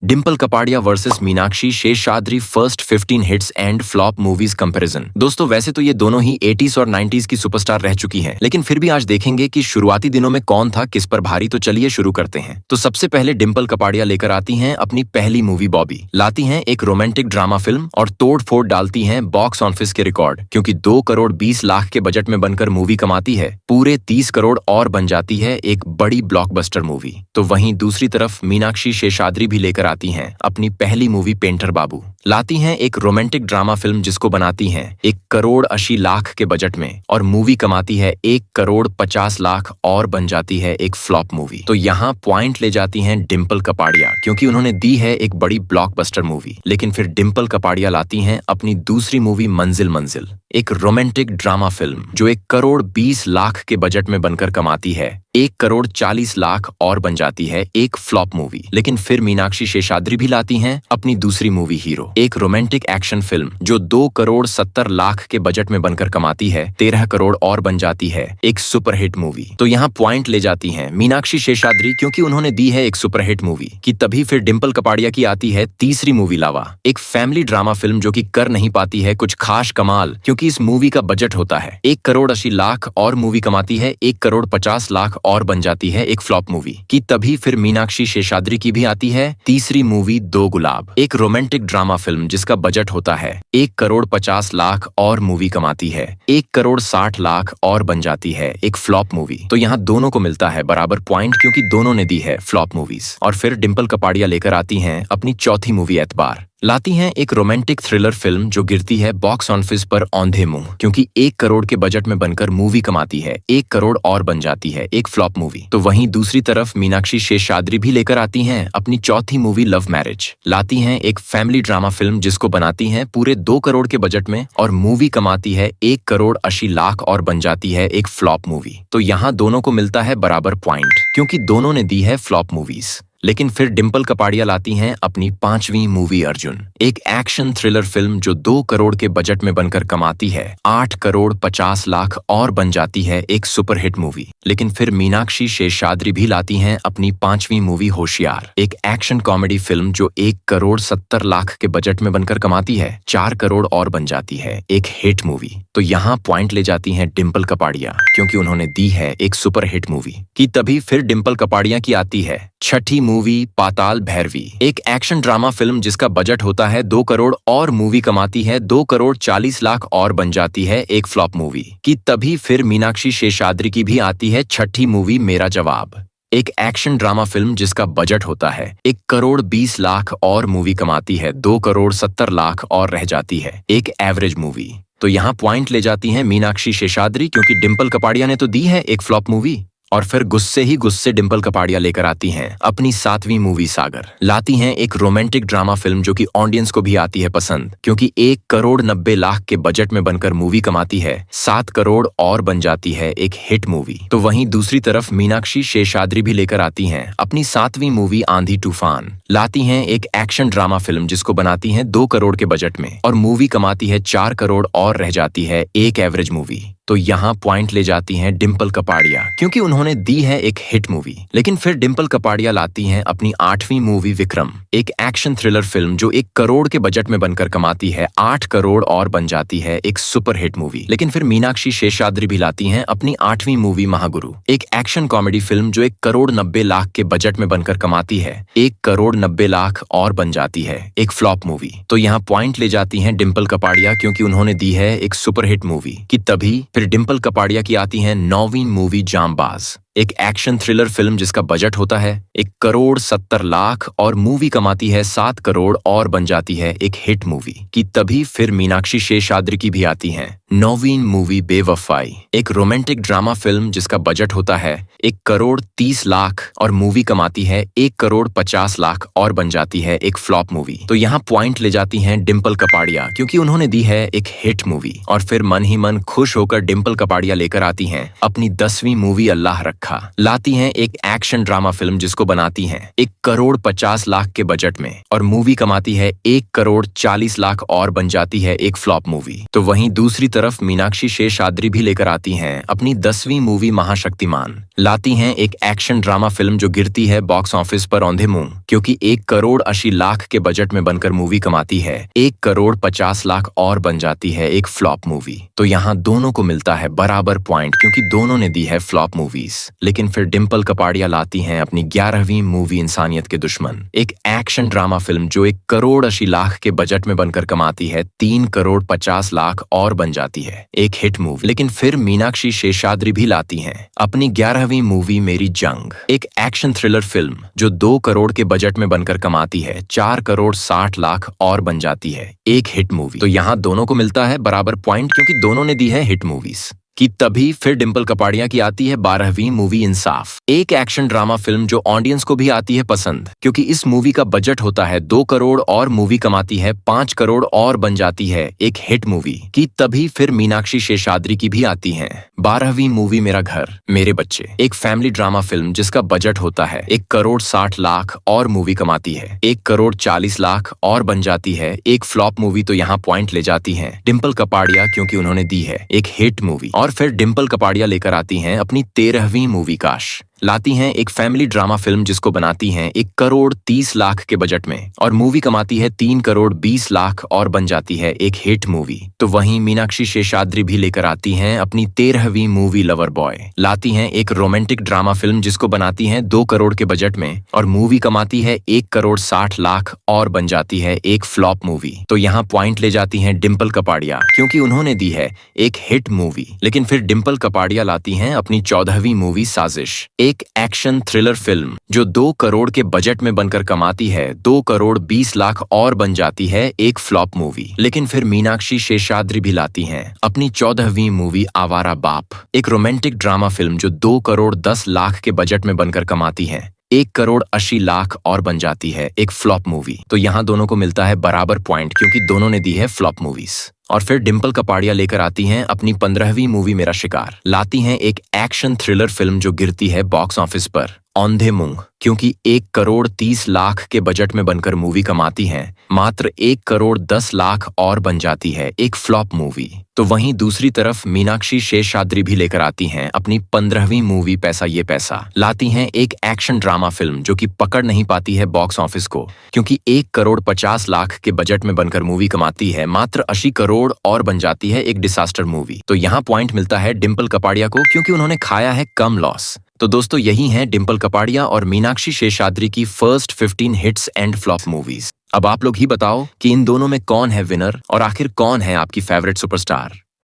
Dimple Kapadia versus Meenakshi Seshadri first 15 hits and flop movies comparison. दोस्तों वैसे तो ये दोनों ही 80s और 90s की सुपरस्टार रह चुकी हैं, लेकिन फिर भी आज देखेंगे कि शुरुआती दिनों में कौन था किस पर भारी। तो चलिए शुरू करते हैं। तो सबसे पहले डिम्पल कपाड़िया लेकर आती हैं अपनी पहली मूवी बॉबी। लाती हैं एक रोमांटिक ड्रामा फिल्म और तोड़ फोड़ डालती हैं बॉक्स ऑफिस के रिकॉर्ड, क्योंकि 2 करोड़ 20 लाख के बजट में बनकर मूवी कमाती है पूरे 30 करोड़ और बन जाती है एक बड़ी ब्लॉकबस्टर मूवी। तो वहीं दूसरी तरफ मीनाक्षी शेषाद्री भी लेकर आती हैं अपनी पहली मूवी पेंटर बाबू। लाती हैं एक रोमांटिक ड्रामा फिल्म जिसको बनाती हैं 1 करोड़ 80 लाख के बजट में और मूवी कमाती है 1 करोड़ 50 लाख और बन जाती है एक फ्लॉप मूवी। तो यहाँ पॉइंट ले जाती हैं डिम्पल कपाड़िया, क्योंकि उन्होंने दी है एक बड़ी ब्लॉकबस्टर मूवी। लेकिन फिर डिम्पल कपाड़िया लाती हैं अपनी दूसरी मूवी मंजिल मंजिल, एक रोमांटिक ड्रामा फिल्म जो 1 करोड़ 20 लाख के बजट में बनकर कमाती है 1 करोड़ 40 लाख और बन जाती है एक फ्लॉप मूवी। लेकिन फिर मीनाक्षी शेषाद्री भी लाती हैं अपनी दूसरी मूवी हीरो, एक रोमांटिक एक्शन फिल्म जो 2 करोड़ 70 लाख के बजट में बनकर कमाती है 13 करोड़ और बन जाती है एक सुपरहिट मूवी। तो यहाँ पॉइंट ले जाती हैं मीनाक्षी शेषाद्री, क्योंकि उन्होंने दी है एक सुपरहिट मूवी। कि तभी फिर डिम्पल कपाड़िया की आती है तीसरी मूवी लावा, एक फैमिली ड्रामा फिल्म जो कि कर नहीं पाती है कुछ खास कमाल, क्योंकि इस मूवी का बजट होता है 1 करोड़ 80 लाख और मूवी कमाती है 1 करोड़ 50 लाख और बन जाती है एक फ्लॉप मूवी। कि तभी फिर मीनाक्षी शेषाद्री की भी आती है तीसरी मूवी 2 गुलाब, एक रोमांटिक ड्रामा फिल्म जिसका बजट होता है 1 करोड़ 50 लाख और मूवी कमाती है 1 करोड़ 60 लाख और बन जाती है एक फ्लॉप मूवी। तो यहाँ दोनों को मिलता है बराबर पॉइंट, क्योंकि दोनों ने दी है फ्लॉप मूवीज। और फिर डिम्पल कपाड़िया लेकर आती हैं अपनी चौथी मूवी एतबार। लाती हैं एक रोमांटिक थ्रिलर फिल्म जो गिरती है बॉक्स ऑफिस पर औंधे मुंह, क्योंकि 1 करोड़ के बजट में बनकर मूवी कमाती है 1 करोड़ और बन जाती है एक फ्लॉप मूवी। तो वहीं दूसरी तरफ मीनाक्षी शेषाद्री भी लेकर आती हैं अपनी चौथी मूवी लव मैरिज। लाती हैं एक फैमिली ड्रामा फिल्म जिसको बनाती हैं पूरे 2 करोड़ के बजट में और मूवी कमाती है 1 करोड़ 80 लाख और बन जाती है एक फ्लॉप मूवी। तो यहाँ दोनों को मिलता है बराबर पॉइंट, क्योंकि दोनों ने दी है फ्लॉप मूवीज। लेकिन फिर डिम्पल कपाड़िया लाती हैं अपनी 5वीं मूवी अर्जुन, एक एक्शन थ्रिलर फिल्म जो 2 करोड़ के बजट में बनकर कमाती है 8 करोड़ 50 लाख और बन जाती है एक सुपरहिट मूवी। लेकिन फिर मीनाक्षी शेषाद्री भी लाती हैं अपनी 5वीं मूवी होशियार, एक एक्शन कॉमेडी फिल्म जो 1 करोड़ 70 लाख के बजट में बनकर कमाती है 4 करोड़ और बन जाती है एक हिट मूवी। तो यहाँ पॉइंट ले जाती हैं डिम्पल कपाड़िया, क्योंकि उन्होंने दी है एक सुपरहिट मूवी। कि तभी फिर डिम्पल कपाड़िया की आती है छठी मूवी पाताल भैरवी, एक एक्शन ड्रामा फिल्म जिसका बजट होता है 2 करोड़ और मूवी कमाती है 2 करोड़ 40 लाख और बन जाती है एक फ्लॉप मूवी। कि तभी फिर मीनाक्षी शेषाद्री की भी आती है छठी मूवी मेरा जवाब, एक एक्शन ड्रामा फिल्म जिसका बजट होता है 1 करोड़ 20 लाख और मूवी कमाती है 2 करोड़ 70 लाख और रह जाती है एक एवरेज मूवी। तो यहाँ पॉइंट ले जाती हैं मीनाक्षी शेषाद्री, क्योंकि डिम्पल कपाड़िया ने तो दी है एक फ्लॉप मूवी। और फिर गुस्से ही गुस्से डिम्पल कपाड़िया लेकर आती हैं अपनी 7वीं मूवी सागर। लाती हैं एक रोमांटिक ड्रामा फिल्म जो कि ऑडियंस को भी आती है पसंद, क्योंकि 1 करोड़ 90 लाख के बजट में बनकर मूवी कमाती है 7 करोड़ और बन जाती है एक हिट मूवी। तो वहीं दूसरी तरफ मीनाक्षी शेषाद्री भी लेकर आती हैं अपनी 7वीं मूवी आंधी तूफान। लाती हैं एक एक्शन ड्रामा फिल्म जिसको बनाती हैं 2 करोड़ के बजट में और मूवी कमाती है 4 करोड़ और रह जाती है एक एवरेज मूवी। तो यहाँ पॉइंट ले जाती हैं डिम्पल कपाड़िया, क्योंकि उन्होंने दी है एक हिट मूवी। लेकिन फिर डिम्पल कपाड़िया लाती हैं अपनी 8वीं मूवी विक्रम, एक एक्शन थ्रिलर फिल्म जो 1 करोड़ के बजट में बनकर कमाती है 8 करोड़ और बन जाती है एक सुपरहिट मूवी। लेकिन फिर मीनाक्षी शेषाद्री भी लाती हैं अपनी 8वीं मूवी महागुरु, एक एक्शन कॉमेडी फिल्म जो 1 करोड़ 90 लाख के बजट में बनकर कमाती है 1 करोड़ 90 लाख और बन जाती है एक फ्लॉप मूवी। तो यहाँ पॉइंट ले जाती हैं डिम्पल कपाड़िया, क्योंकि उन्होंने दी है एक सुपरहिट मूवी। कि तभी फिर डिम्पल कपाड़िया की आती है 9वीं मूवी जांबाज, एक एक्शन थ्रिलर फिल्म जिसका बजट होता है 1 करोड़ 70 लाख और मूवी कमाती है 7 करोड़ और बन जाती है एक हिट मूवी। कि तभी फिर मीनाक्षी शेषाद्री की भी आती है 9वीं मूवी बेवफाई, एक रोमांटिक ड्रामा फिल्म जिसका बजट होता है 1 करोड़ 30 लाख और मूवी कमाती है 1 करोड़ 50 लाख और बन जाती है एक फ्लॉप मूवी। तो यहाँ पॉइंट ले जाती हैं डिम्पल कपाड़िया, क्योंकि उन्होंने दी है एक हिट मूवी। और फिर मन ही मन खुश होकर डिम्पल कपाड़िया लेकर आती हैं अपनी 10वीं मूवी अल्लाह रखा। देखा। लाती हैं एक एक्शन ड्रामा फिल्म जिसको बनाती हैं 1,50,00,000 के बजट में और मूवी कमाती है 1,40,00,000 और बन जाती है एक फ्लॉप मूवी। तो वहीं दूसरी तरफ मीनाक्षी शेषाद्री भी लेकर आती हैं अपनी 10वीं मूवी महाशक्तिमान। लाती हैं एक एक्शन ड्रामा फिल्म जो गिरती है बॉक्स ऑफिस पर औंधे मुंह, क्योंकि 1,80,00,000 के बजट में बनकर मूवी कमाती है 1,50,00,000 और बन जाती है एक फ्लॉप मूवी। तो यहाँ दोनों को मिलता है बराबर पॉइंट, क्योंकि दोनों ने दी है फ्लॉप मूवीज। लेकिन फिर डिम्पल कपाड़िया लाती हैं अपनी 11वीं मूवी इंसानियत के दुश्मन, एक एक्शन ड्रामा फिल्म जो 1,80,00,000 के बजट में बनकर कमाती है 3,50,00,000 और बन जाती है एक हिट मूवी। लेकिन फिर मीनाक्षी शेषाद्री भी लाती हैं अपनी 11वीं मूवी मेरी जंग, एक एक्शन थ्रिलर फिल्म जो 2 करोड़ के बजट में बनकर कमाती है 4,60,00,000 और बन जाती है एक हिट मूवी। तो यहाँ दोनों को मिलता है बराबर पॉइंट, क्योंकि दोनों ने दी है हिट मूवीज। कि तभी फिर डिम्पल कपाड़िया की आती है 12वीं मूवी इंसाफ, एक एक्शन ड्रामा फिल्म जो ऑडियंस को भी आती है पसंद, क्योंकि इस मूवी का बजट होता है 2 करोड़ और मूवी कमाती है 5 करोड़ और बन जाती है एक हिट मूवी। कि तभी फिर मीनाक्षी शेषाद्री की भी आती है 12वीं मूवी मेरा घर मेरे बच्चे, एक फैमिली ड्रामा फिल्म जिसका बजट होता है 1,60,00,000 और मूवी कमाती है 1,40,00,000 और बन जाती है एक फ्लॉप मूवी। तो यहाँ पॉइंट ले जाती है डिम्पल कपाड़िया, क्योंकि उन्होंने दी है एक हिट मूवी। और फिर डिम्पल कपाड़िया लेकर आती हैं अपनी 13वीं मूवी काश। लाती हैं एक फैमिली ड्रामा फिल्म जिसको बनाती हैं 1,30,00,000 के बजट में और मूवी कमाती है 3,20,00,000 और बन जाती है एक हिट मूवी। तो वहीं मीनाक्षी शेषाद्री भी लेकर आती हैं अपनी 13वीं मूवी लवर बॉय। लाती हैं एक रोमांटिक ड्रामा फिल्म जिसको बनाती हैं 2 करोड़ के बजट में और मूवी कमाती है 1,60,00,000 और बन जाती है एक फ्लॉप मूवी। तो यहाँ पॉइंट ले जाती हैं डिम्पल कपाड़िया, क्योंकि उन्होंने दी है एक हिट मूवी। लेकिन फिर डिम्पल कपाड़िया लाती हैं अपनी 14वीं मूवी साजिश, एक एक्शन थ्रिलर फिल्म जो 2 करोड़ के बजट में बनकर कमाती है 2,20,00,000 और बन जाती है एक फ्लॉप मूवी। लेकिन फिर मीनाक्षी शेषाद्री भी लाती हैं अपनी 14वीं मूवी आवारा बाप, एक रोमांटिक ड्रामा फिल्म जो 2,10,00,000 के बजट में बनकर कमाती है 1,80,00,000 और बन जाती है एक फ्लॉप मूवी। तो यहाँ दोनों को मिलता है बराबर पॉइंट, क्योंकि दोनों ने दी है फ्लॉप मूवीज। और फिर डिम्पल कपाड़िया लेकर आती हैं अपनी 15वीं मूवी मेरा शिकार। लाती हैं एक एक्शन थ्रिलर फिल्म जो गिरती है बॉक्स ऑफिस पर औंधे मुंह, क्योंकि 1,30,00,000 के बजट में बनकर मूवी कमाती है मात्र 1,10,00,000 और बन जाती है एक फ्लॉप मूवी। तो वहीं दूसरी तरफ मीनाक्षी शेषाद्री भी लेकर आती हैं अपनी 15वीं मूवी पैसा ये पैसा। लाती हैं एक एक्शन ड्रामा फिल्म जो कि पकड़ नहीं पाती है बॉक्स ऑफिस को, क्योंकि 1,50,00,000 के बजट में बनकर मूवी कमाती है मात्र 80 करोड़ और बन जाती है एक डिसास्टर मूवी। तो यहाँ पॉइंट मिलता है डिम्पल कपाड़िया को, क्योंकि उन्होंने खाया है कम लॉस। तो दोस्तों यही हैं डिम्पल कपाड़िया और मीनाक्षी शेषाद्री की first 15 hits and flop movies. अब आप लोग ही बताओ कि इन दोनों में कौन है विनर और आखिर कौन है आपकी फेवरेट सुपरस्टार।